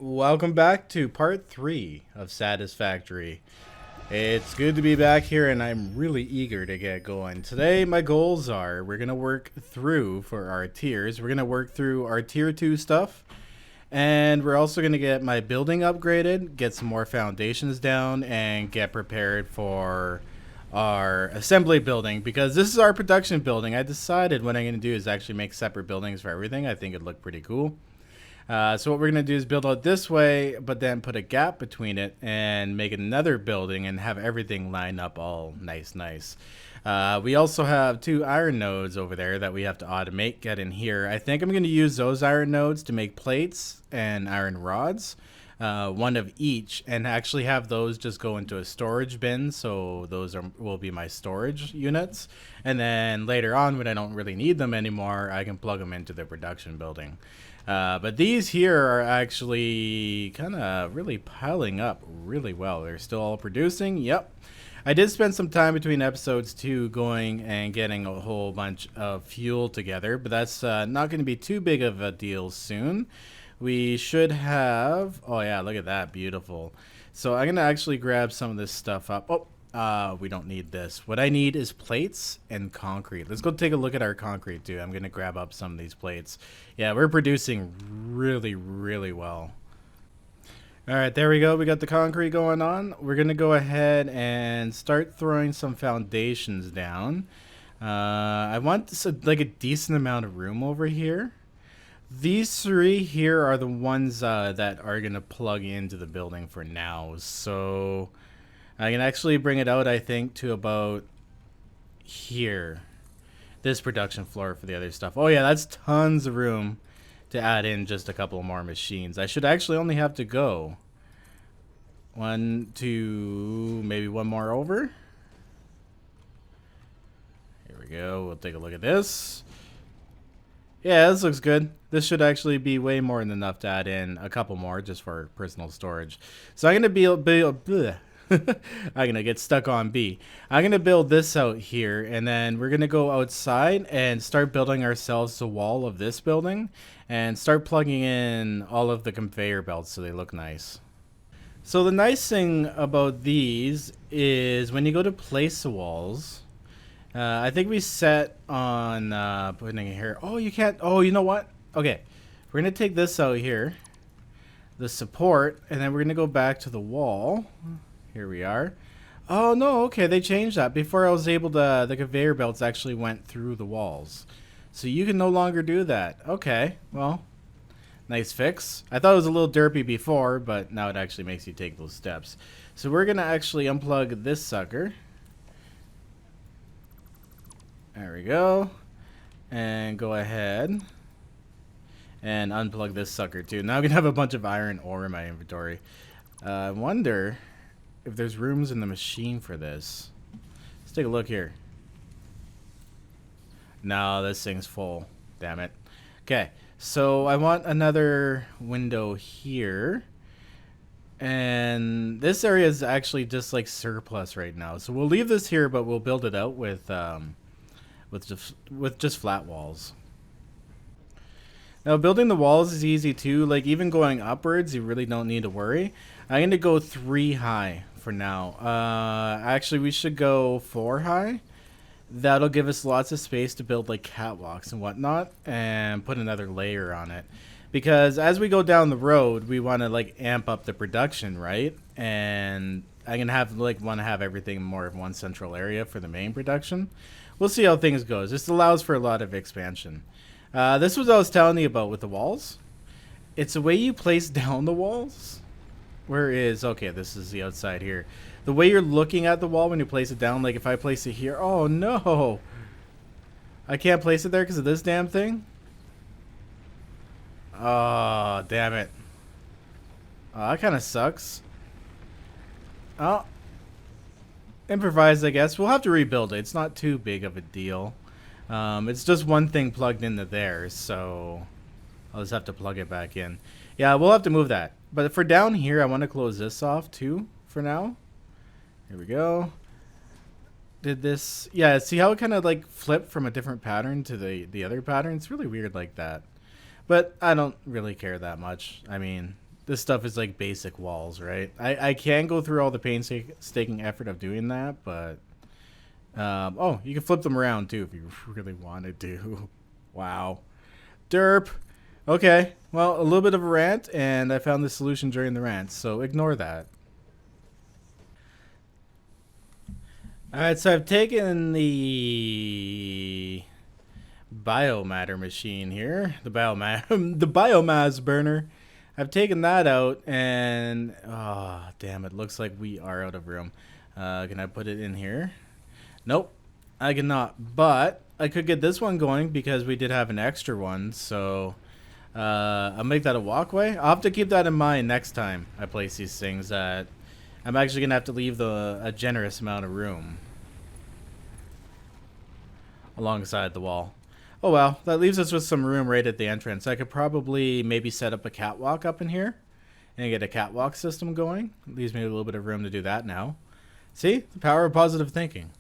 Welcome back to part 3 of Satisfactory. It's good to be back here and I'm really eager to get going. Today my goals are we're going to work through for our tiers. We're going to work through our tier 2 stuff. And we're also going to get my building upgraded, get some more foundations down, and get prepared for our assembly building. Because this is our production building. I decided what I'm going to do is actually make separate buildings for everything. I think it'd look pretty cool. So what we're going to do is build out this way, but then put a gap between it and make another building and have everything line up all nice. We also have 2 iron nodes over there that we have to automate, get in here. I think I'm going to use those iron nodes to make plates and iron rods, one of each, and actually have those just go into a storage bin. So those will be my storage units. And then later on, when I don't really need them anymore, I can plug them into the production building. But these here are actually kind of really piling up really well. They're still all producing. Yep. I did spend some time between episodes 2 going and getting a whole bunch of fuel together, but that's not going to be too big of a deal soon. We should have... Oh, yeah, look at that. Beautiful. So I'm going to actually grab some of this stuff up. Oh, we don't need this. What I need is plates and concrete. Let's go take a look at our concrete, too. I'm going to grab up some of these plates. Yeah, we're producing really well. All right, there we go. We got the concrete going on. We're going to go ahead and start throwing some foundations down. I want like a decent amount of room over here. These 3 here are the ones that are going to plug into the building for now. So I can actually bring it out, I think, to about here. This production floor for the other stuff. Oh yeah, that's tons of room to add in just a couple more machines. I should actually only have to go 1, 2, maybe 1 more over. Here we go. We'll take a look at this. Yeah, this looks good. This should actually be way more than enough to add in a couple more just for personal storage. So I'm going to I'm going to get stuck on B. I'm going to build this out here, and then we're going to go outside and start building ourselves the wall of this building and start plugging in all of the conveyor belts so they look nice. So the nice thing about these is when you go to place the walls, I think we set on putting it here. Oh, you can't. Oh, you know what? Okay, we're going to take this out here, the support, and then we're going to go back to the wall. Here we are. Oh, no, okay, they changed that. Before I was able to, the conveyor belts actually went through the walls. So you can no longer do that. Okay, well, nice fix. I thought it was a little derpy before, but now it actually makes you take those steps. So we're going to actually unplug this sucker. There we go. And go ahead and unplug this sucker too. Now I'm going to have a bunch of iron ore in my inventory. I wonder if there's rooms in the machine for this. Let's take a look here. No, this thing's full. Damn it. Okay, so I want another window here. And this area is actually just like surplus right now. So we'll leave this here, but we'll build it out with just flat walls. Now building the walls is easy too. Like even going upwards, you really don't need to worry. I'm going to go 3 high for now. Actually, we should go 4 high. That'll give us lots of space to build like catwalks and whatnot and put another layer on it. Because as we go down the road, we want to like amp up the production, right? And I can have want to have everything more of one central area for the main production. We'll see how things goes. This allows for a lot of expansion. This was what I was telling you about with the walls. It's the way you place down the walls. Where is... Okay, this is the outside here. The way you're looking at the wall when you place it down, like if I place it here... Oh, no! I can't place it there because of this damn thing? Oh, damn it. Oh, that kind of sucks. Oh. Improvise, I guess. We'll have to rebuild it. It's not too big of a deal. It's just one thing plugged into there, so I'll just have to plug it back in. Yeah, we'll have to move that. But for down here, I want to close this off too for now. Here we go. Did this... Yeah, see how it kind of like flipped from a different pattern to the other pattern? It's really weird like that. But I don't really care that much. I mean, this stuff is like basic walls, right? I can go through all the painstaking effort of doing that, but oh, you can flip them around too if you really wanted to. Wow. Derp. Okay, well, a little bit of a rant, and I found the solution during the rant, so ignore that. Alright, so I've taken the biomatter machine here, the biomass, the biomass burner. I've taken that out, and oh, damn, it looks like we are out of room. Can I put it in here? Nope, I cannot, but I could get this one going because we did have an extra one, so I'll make that a walkway. I'll have to keep that in mind next time I place these things. That I'm actually gonna have to leave a generous amount of room alongside the wall. Oh well, that leaves us with some room right at the entrance. I could probably maybe set up a catwalk up in here and get a catwalk system going. It leaves me a little bit of room to do that now. See? The power of positive thinking.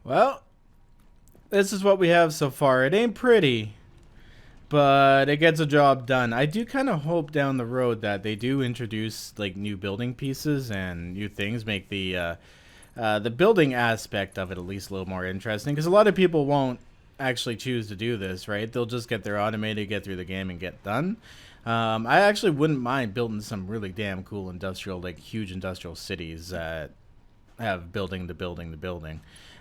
Well, this is what we have so far. It ain't pretty, but it gets a job done. I do kind of hope down the road that they do introduce like new building pieces and new things, make the building aspect of it at least a little more interesting, because a lot of people won't actually choose to do this, right? They'll just get their automated, get through the game, and get done. I actually wouldn't mind building some really damn cool industrial, like huge industrial cities that have building to building to building.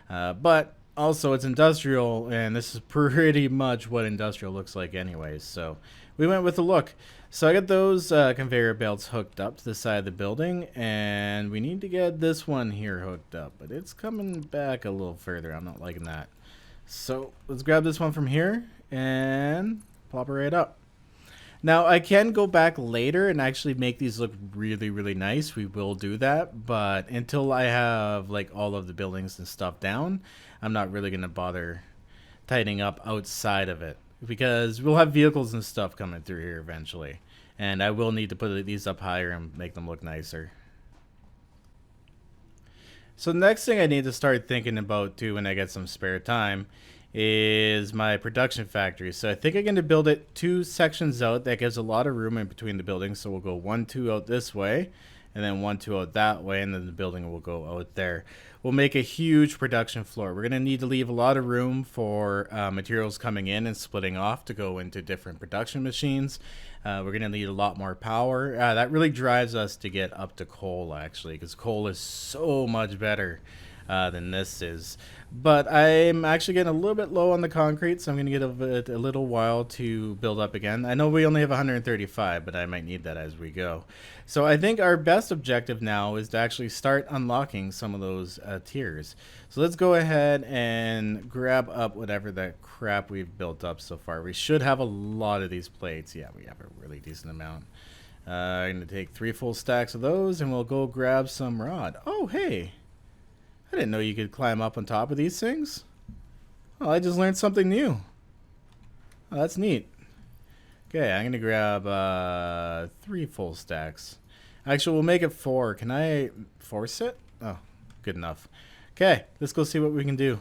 But also it's industrial, and this is pretty much what industrial looks like anyways, so we went with the look. So I got those conveyor belts hooked up to the side of the building, and we need to get this one here hooked up, but it's coming back a little further. I'm not liking that. So let's grab this one from here and plop it right up. Now I can go back later and actually make these look really, really nice. We will do that, but until I have like all of the buildings and stuff down, I'm not really going to bother tightening up outside of it, because we'll have vehicles and stuff coming through here eventually, and I will need to put these up higher and make them look nicer. So the next thing I need to start thinking about too when I get some spare time is my production factory. So I think I'm going to build it 2 sections out. That gives a lot of room in between the buildings. So we'll go 1, 2 out this way, and then 1, 2 out that way, and then the building will go out there. We'll make a huge production floor. We're going to need to leave a lot of room for materials coming in and splitting off to go into different production machines. We're going to need a lot more power. That really drives us to get up to coal, actually, because coal is so much better than this is. But I'm actually getting a little bit low on the concrete, so I'm going to give it a little while to build up again. I know we only have 135, but I might need that as we go. So I think our best objective now is to actually start unlocking some of those tiers. So let's go ahead and grab up whatever that crap we've built up so far. We should have a lot of these plates. Yeah, we have a really decent amount. I'm going to take 3 full stacks of those, and we'll go grab some rod. Oh, hey. I didn't know you could climb up on top of these things. Oh, I just learned something new. Oh, that's neat. Okay, I'm going to grab 3 full stacks. Actually, we'll make it 4. Can I force it? Oh, good enough. Okay, let's go see what we can do.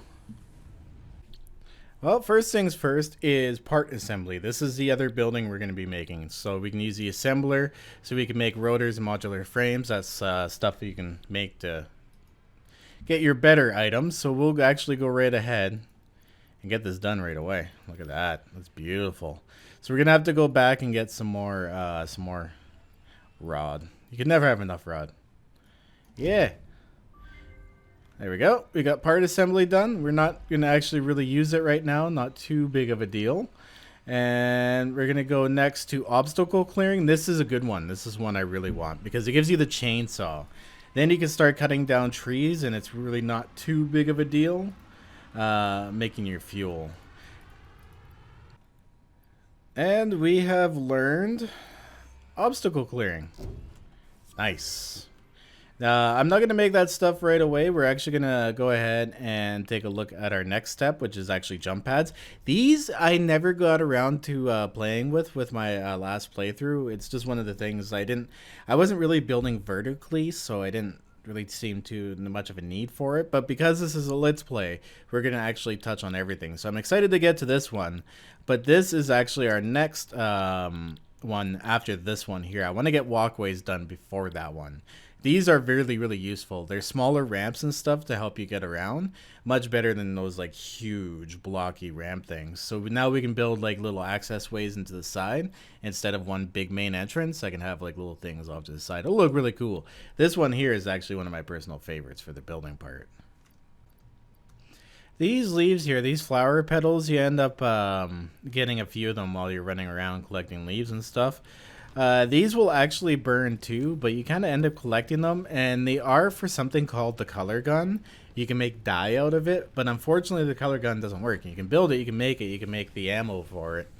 Well, first things first is part assembly. This is the other building we're going to be making. So we can use the assembler so we can make rotors and modular frames. That's stuff that you can make to get your better items. So we'll actually go right ahead and get this done right away. Look at that. That's beautiful. So we're going to have to go back and get some more rod. You can never have enough rod. Yeah. There we go. We got part assembly done. We're not going to actually really use it right now. Not too big of a deal. And we're going to go next to obstacle clearing. This is a good one. This is one I really want because it gives you the chainsaw. Then you can start cutting down trees, and it's really not too big of a deal making your fuel. And we have learned obstacle clearing. Nice. I'm not going to make that stuff right away. We're actually going to go ahead and take a look at our next step, which is actually jump pads. These I never got around to playing with my last playthrough. It's just one of the things I wasn't really building vertically, so I didn't really seem too much of a need for it. But because this is a Let's Play, we're going to actually touch on everything. So I'm excited to get to this one. But this is actually our next one after this one here. I want to get walkways done before that one. These are really, really useful. They're smaller ramps and stuff to help you get around. Much better than those like huge blocky ramp things. So now we can build like little access ways into the side. Instead of one big main entrance, I can have like little things off to the side. It'll look really cool. This one here is actually one of my personal favorites for the building part. These leaves here, these flower petals, you end up getting a few of them while you're running around collecting leaves and stuff. These will actually burn too, but you kind of end up collecting them, and they are for something called the color gun. You can make dye out of it, but unfortunately the color gun doesn't work. You can build it, you can make the ammo for it,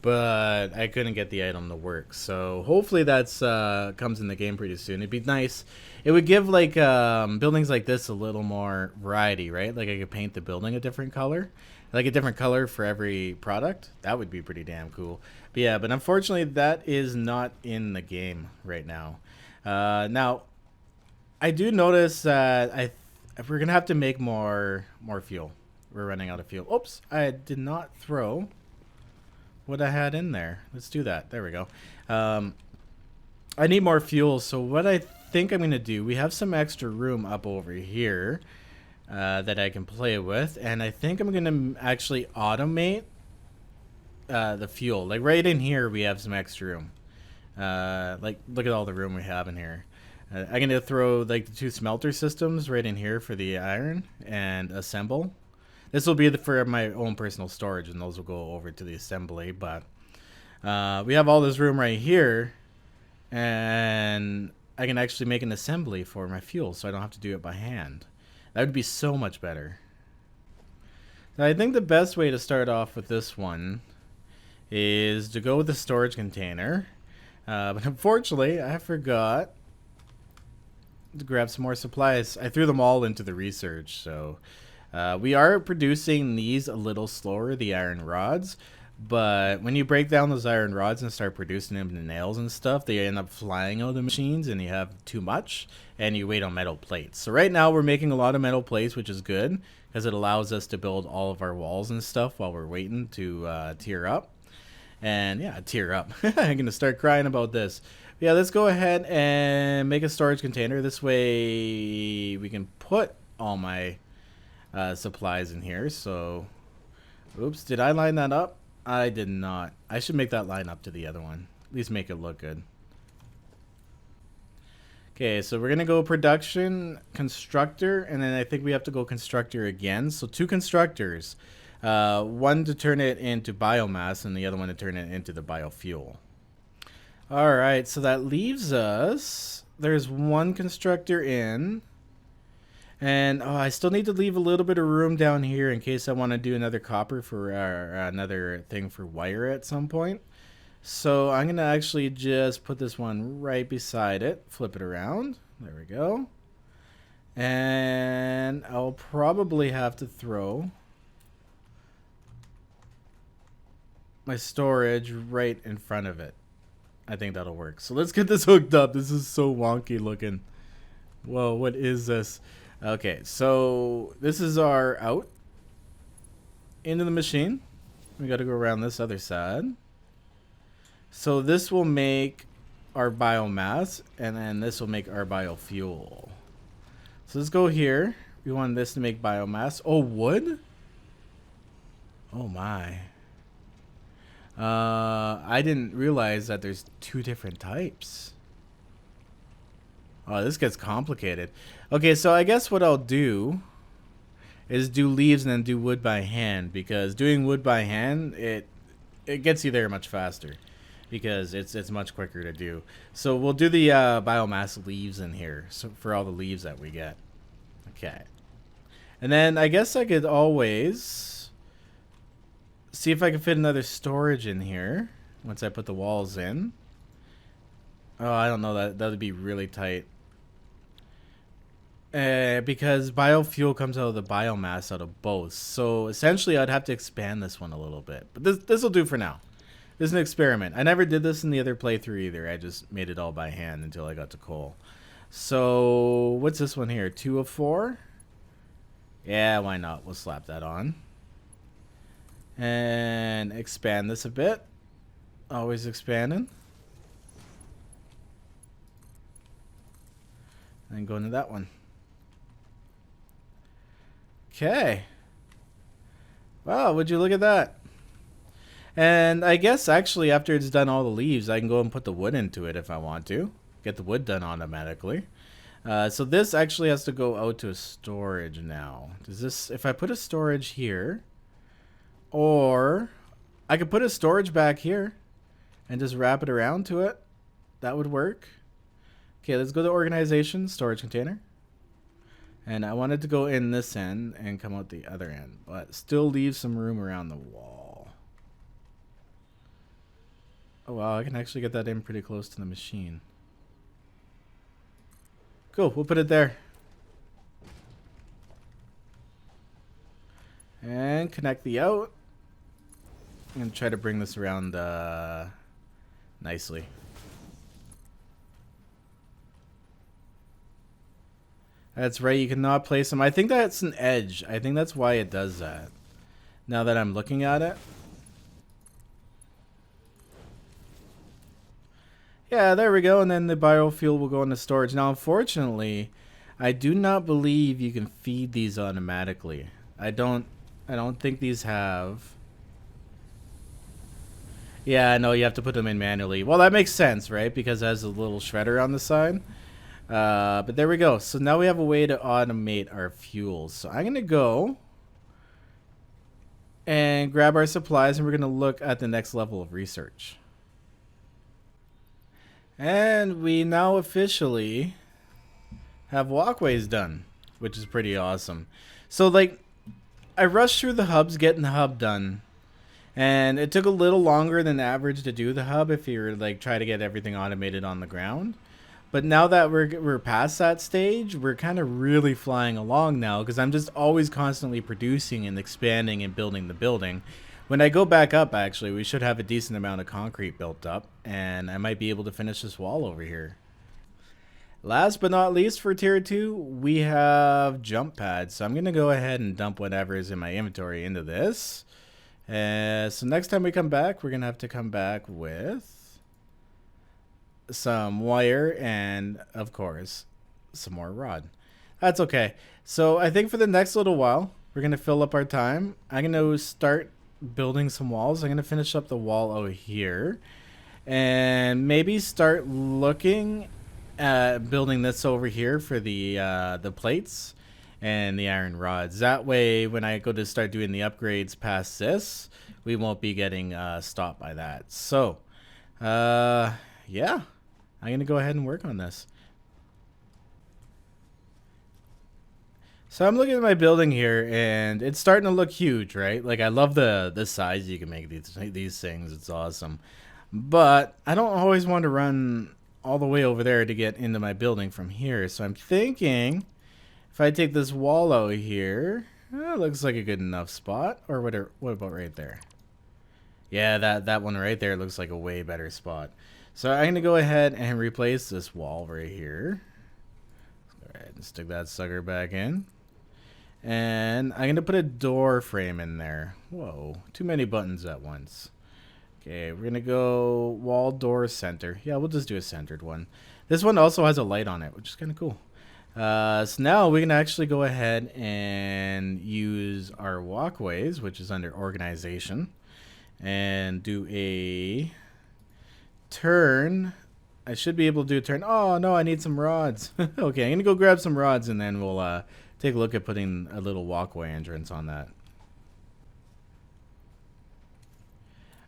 but I couldn't get the item to work. So hopefully that's comes in the game pretty soon. It'd be nice. It would give like buildings like this a little more variety, right? Like I could paint the building a different color, like a different color for every product. That would be pretty damn cool. But yeah, but unfortunately that is not in the game right now. Now, I do notice that we're gonna have to make more fuel. We're running out of fuel. Oops, I did not throw what I had in there. Let's do that. There we go. I need more fuel, so what I think I'm gonna do, we have some extra room up over here that I can play with, and I think I'm gonna actually automate the fuel. Like right in here we have some extra room. Like look at all the room we have in here. I'm gonna throw like the 2 smelter systems right in here for the iron and assemble. This will be for my own personal storage, and those will go over to the assembly. But we have all this room right here, and I can actually make an assembly for my fuel, so I don't have to do it by hand. That would be so much better. Now, I think the best way to start off with this one is to go with the storage container. But unfortunately, I forgot to grab some more supplies. I threw them all into the research, so... we are producing these a little slower, the iron rods, but when you break down those iron rods and start producing them into nails and stuff, they end up flying out of the machines and you have too much and you wait on metal plates. So right now we're making a lot of metal plates, which is good because it allows us to build all of our walls and stuff while we're waiting to tier up. And yeah, tier up. I'm going to start crying about this. But yeah, let's go ahead and make a storage container. This way we can put all my... supplies in here. So oops, did I line that up? I did not. I should make that line up to the other one, at least make it look good. Okay, so we're gonna go production, constructor, and then I think we have to go constructor again. So 2 constructors, one to turn it into biomass and the other one to turn it into the biofuel. All right, so that leaves us, there's 1 constructor in. And I still need to leave a little bit of room down here in case I want to do another copper for another thing for wire at some point. So I'm going to actually just put this one right beside it. Flip it around. There we go. And I'll probably have to throw my storage right in front of it. I think that'll work. So let's get this hooked up. This is so wonky looking. Whoa, what is this? Okay, so this is our out into the machine. We got to go around this other side. So this will make our biomass, and then this will make our biofuel. So let's go here. We want this to make biomass. Oh, wood? Oh my. I didn't realize that there's 2 different types. Oh, this gets complicated. Okay, so I guess what I'll do is do leaves and then do wood by hand, because doing wood by hand, it gets you there much faster because it's much quicker to do. So we'll do the biomass leaves in here, so for all the leaves that we get. Okay. And then I guess I could always see if I can fit another storage in here once I put the walls in. Oh, I don't know, that would be really tight. Because biofuel comes out of the biomass out of both. So essentially I'd have to expand this one a little bit. But this will do for now. This is an experiment. I never did this in the other playthrough either. I just made it all by hand until I got to coal. So what's this one here? 2 of 4? Yeah, why not? We'll slap that on. And expand this a bit. Always expanding. And go into that one. Okay. Wow, would you look at that? And I guess actually after it's done all the leaves, I can go and put the wood into it if I want to. Get the wood done automatically. So this actually has to go out to a storage now. Does this, if I put a storage here, or I could put a storage back here and just wrap it around to it. That would work. Okay, let's go to organization, storage container. And I wanted to go in this end and come out the other end, but still leave some room around the wall. Oh wow, I can actually get that in pretty close to the machine. Cool, we'll put it there. And connect the out. I'm going to try to bring this around nicely. That's right, you cannot place them. I think that's an edge. I think that's why it does that. Now that I'm looking at it. Yeah, there we go. And then the biofuel will go into storage. Now, unfortunately, I do not believe you can feed these automatically. I don't think these have. Yeah, no, you have to put them in manually. Well, that makes sense, right? Because it has a little shredder on the side. But there we go. So now we have a way to automate our fuels. So I'm going to go and grab our supplies, and we're going to look at the next level of research. And we now officially have walkways done, which is pretty awesome. So, like, I rushed through the hubs getting the hub done. And it took a little longer than average to do the hub if you're, like, try to get everything automated on the ground. But now that we're past that stage, we're kind of really flying along now because I'm just always constantly producing and expanding and building the building. When I go back up, actually, we should have a decent amount of concrete built up, and I might be able to finish this wall over here. Last but not least for tier 2, we have jump pads. So I'm going to go ahead and dump whatever is in my inventory into this. So next time we come back, we're going to have to come back with some wire and, of course, some more rod. That's okay. So I think for the next little while, we're going to fill up our time. I'm going to start building some walls. I'm going to finish up the wall over here and maybe start looking at building this over here for the plates and the iron rods. That way, when I go to start doing the upgrades past this, we won't be getting stopped by that. So, yeah, I'm going to go ahead and work on this. So I'm looking at my building here, and it's starting to look huge, right? Like, I love the size you can make these things. It's awesome. But I don't always want to run all the way over there to get into my building from here. So I'm thinking if I take this wall out here, it looks like a good enough spot. Or what about right there? Yeah, that one right there looks like a way better spot. So I'm going to go ahead and replace this wall right here. Go ahead and stick that sucker back in. And I'm going to put a door frame in there. Whoa, too many buttons at once. Okay, we're going to go wall, door, center. Yeah, we'll just do a centered one. This one also has a light on it, which is kind of cool. So now we can actually go ahead and use our walkways, which is under organization, and do a turn. I should be able to do a turn. Oh, no, I need some rods. Okay, I'm going to go grab some rods, and then we'll take a look at putting a little walkway entrance on that.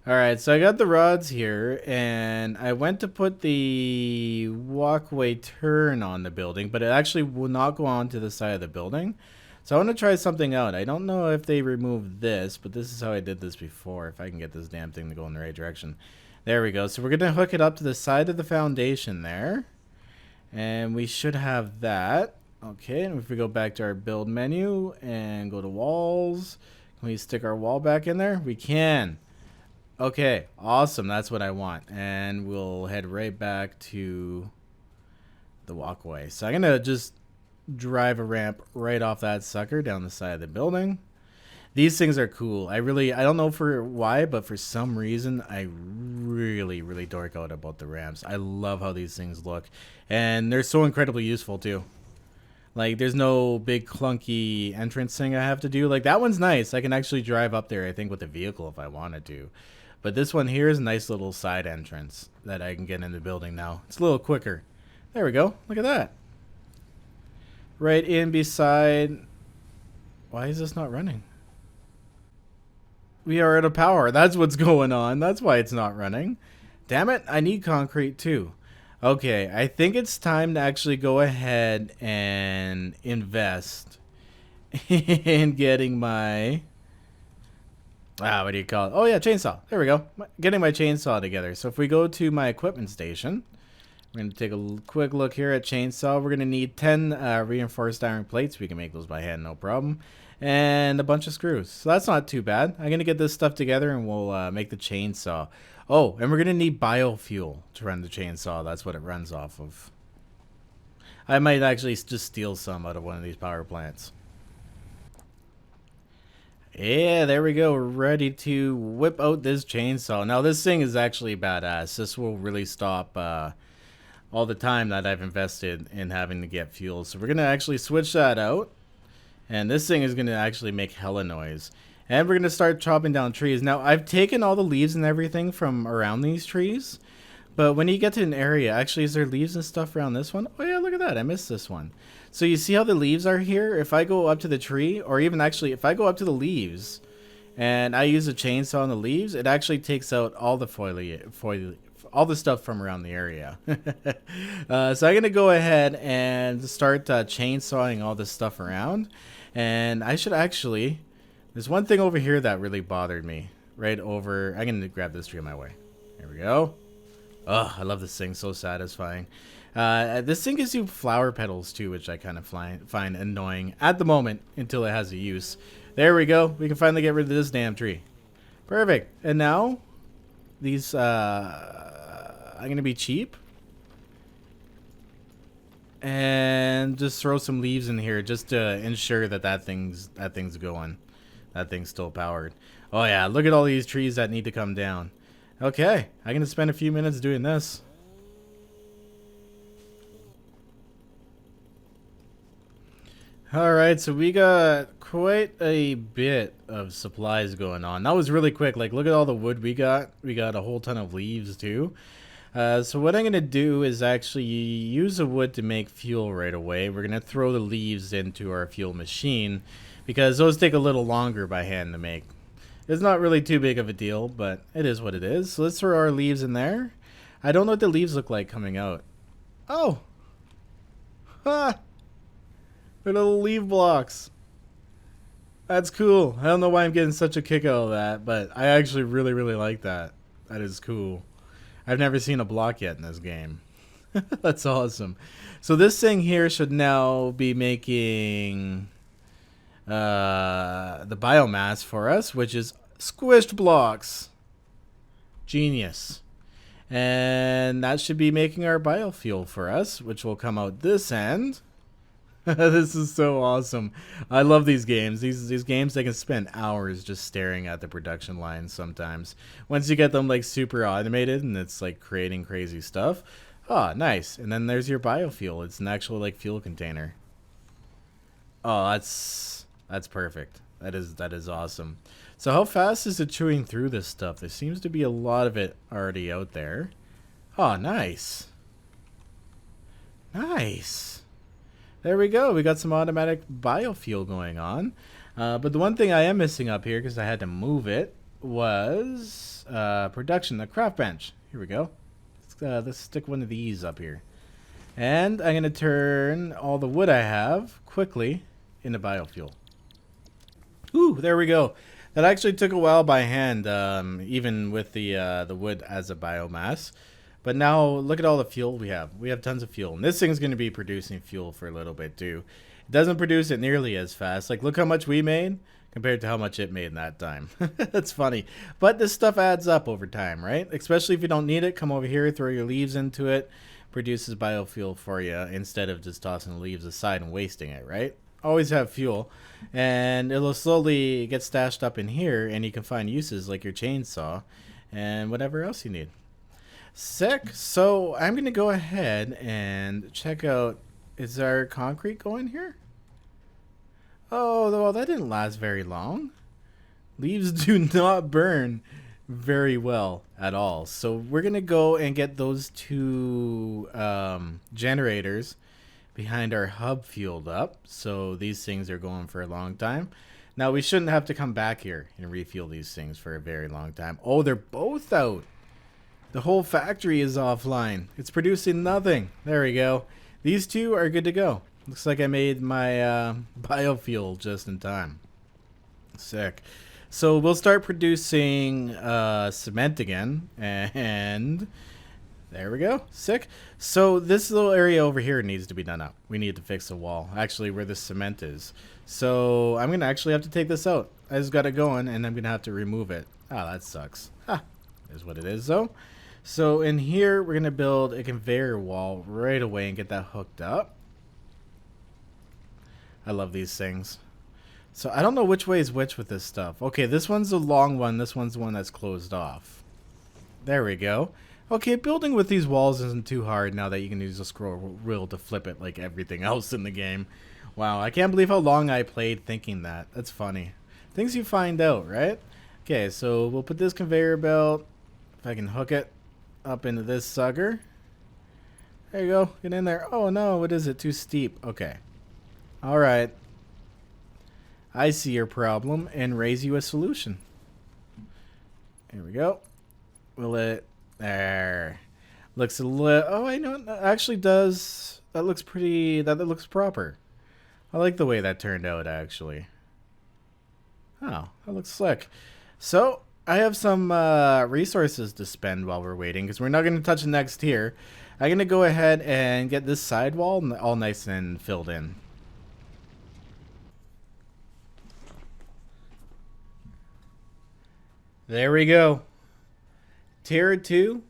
Alright, so I got the rods here, and I went to put the walkway turn on the building, but it actually will not go on to the side of the building. So I want to try something out. I don't know if they removed this, but this is how I did this before, if I can get this damn thing to go in the right direction. There we go. So we're going to hook it up to the side of the foundation there, and we should have that. Okay, and if we go back to our build menu and go to walls, can we stick our wall back in there? We can. Okay, awesome. That's what I want. And we'll head right back to the walkway. So I'm going to just drive a ramp right off that sucker down the side of the building. These things are cool. I don't know for why, but for some reason, I really dork out about the ramps. I love how these things look. And they're so incredibly useful, too. Like, there's no big clunky entrance thing I have to do. Like, that one's nice. I can actually drive up there, I think, with a vehicle if I wanted to. But this one here is a nice little side entrance that I can get in the building now. It's a little quicker. There we go. Look at that. Right in beside... Why is this not running? We are out of power. That's what's going on. That's why it's not running. Damn it. I need concrete too. Okay, I think it's time to actually go ahead and invest in getting my... what do you call it? Oh yeah, chainsaw. There we go. Getting my chainsaw together. So if we go to my equipment station, we're going to take a quick look here at chainsaw. We're going to need 10 reinforced iron plates. We can make those by hand, no problem. And a bunch of screws. So that's not too bad. I'm going to get this stuff together and we'll make the chainsaw. Oh, and we're going to need biofuel to run the chainsaw. That's what it runs off of. I might actually just steal some out of one of these power plants. Yeah, there we go. We're ready to whip out this chainsaw. Now, this thing is actually badass. This will really stop all the time that I've invested in having to get fuel. So we're going to actually switch that out. And this thing is going to actually make hella noise. And we're going to start chopping down trees. Now, I've taken all the leaves and everything from around these trees. But when you get to an area, actually, is there leaves and stuff around this one? Oh, yeah, look at that. I missed this one. So you see how the leaves are here? If I go up to the tree, or even actually, if I go up to the leaves, and I use a chainsaw on the leaves, it actually takes out all the all the stuff from around the area. So I'm going to go ahead and start chainsawing all this stuff around. And I should actually... There's one thing over here that really bothered me. Right over... I'm going to grab this tree on my way. There we go. Oh, I love this thing. So satisfying. This thing gives you flower petals too, which I kind of find annoying at the moment until it has a use. There we go. We can finally get rid of this damn tree. Perfect. And now... These... I'm going to be cheap. And just throw some leaves in here just to ensure that that thing's going. That thing's still powered. Oh yeah, look at all these trees that need to come down. Okay, I'm going to spend a few minutes doing this. Alright, so we got quite a bit of supplies going on. That was really quick. Like, look at all the wood we got. We got a whole ton of leaves too. So what I'm going to do is actually use the wood to make fuel right away. We're going to throw the leaves into our fuel machine because those take a little longer by hand to make. It's not really too big of a deal, but it is what it is. So let's throw our leaves in there. I don't know what the leaves look like coming out. Oh! Ha! They're little leaf blocks. That's cool. I don't know why I'm getting such a kick out of that, but I actually really like that. That is cool. I've never seen a block yet in this game. That's awesome. So this thing here should now be making the biomass for us, which is squished blocks. Genius. And that should be making our biofuel for us, which will come out this end. This is so awesome. I love these games. These games, I can spend hours just staring at the production lines sometimes. Once you get them like super automated and it's like creating crazy stuff. Oh, nice. And then there's your biofuel. It's an actual like fuel container. Oh, that's perfect. That is awesome. So how fast is it chewing through this stuff? There seems to be a lot of it already out there. Oh, nice. Nice. There we go. We got some automatic biofuel going on. But the one thing I am missing up here, because I had to move it, was production, the craft bench. Here we go. Let's stick one of these up here. And I'm going to turn all the wood I have quickly into biofuel. Ooh, there we go. That actually took a while by hand, even with the wood as a biomass. But now, look at all the fuel we have. We have tons of fuel. And this thing's going to be producing fuel for a little bit, too. It doesn't produce it nearly as fast. Like, look how much we made compared to how much it made in that time. That's funny. But this stuff adds up over time, right? Especially if you don't need it, come over here, throw your leaves into it. Produces biofuel for you instead of just tossing the leaves aside and wasting it, right? always have fuel, and it'll slowly get stashed up in here, and you can find uses like your chainsaw and whatever else you need. Sick. So I'm gonna go ahead and check out. Is our concrete going here? Oh, well, that didn't last very long. Leaves do not burn very well at all. So we're gonna go and get those two generators behind our hub fueled up. So these things are going for a long time. Now we shouldn't have to come back here and refuel these things for a very long time. Oh, they're both out. The whole factory is offline. It's producing nothing. There we go. These two are good to go. Looks like I made my biofuel just in time. Sick. So we'll start producing cement again, and there we go. Sick. So this little area over here needs to be done up. We need to fix the wall, actually, where the cement is. So I'm gonna actually have to take this out. I just got it going, and I'm gonna have to remove it. Ah, that sucks. Ha, is what it is though. So in here we're gonna build a conveyor wall right away and get that hooked up. I love these things. So I don't know which way is which with this stuff. Okay, this one's the long one. This one's the one that's closed off. There we go. Okay, building with these walls isn't too hard now that you can use a scroll wheel to flip it like everything else in the game. Wow, I can't believe how long I played thinking that. That's funny. Things you find out, right? Okay, so we'll put this conveyor belt, if I can hook it up into this sucker. There you go. Get in there. Oh no, what is it? Too steep. Okay. Alright. I see your problem and raise you a solution. Here we go. Will it... There. Looks a little... Oh, I know. It actually does. That looks pretty... That looks proper. I like the way that turned out, actually. Oh, that looks slick. So, I have some resources to spend while we're waiting, because we're not going to touch the next tier. I'm going to go ahead and get this sidewall all nice and filled in. There we go. Tier 2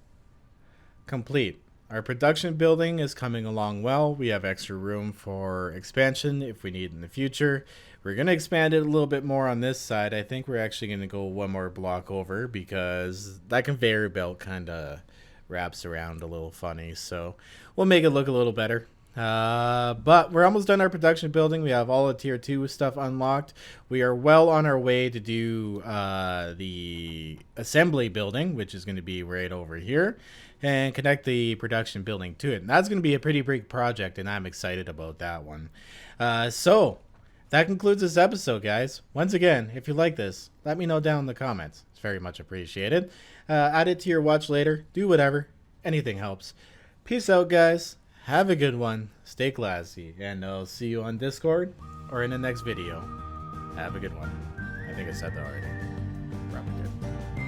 complete. Our production building is coming along well. We have extra room for expansion if we need in the future. We're going to expand it a little bit more on this side. I think we're actually going to go one more block over because that conveyor belt kind of wraps around a little funny. So we'll make it look a little better. But we're almost done our production building. We have all the tier 2 stuff unlocked. We are well on our way to do the assembly building, which is going to be right over here, and connect the production building to it. And that's going to be a pretty big project, and I'm excited about that one. So that concludes this episode, guys. Once again, if you like this, let me know down in the comments. It's very much appreciated. Add it to your watch later. Do whatever. Anything helps. Peace out, guys. Have a good one, stay classy, and I'll see you on Discord or in the next video. Have a good one. I think I said that already. Probably did.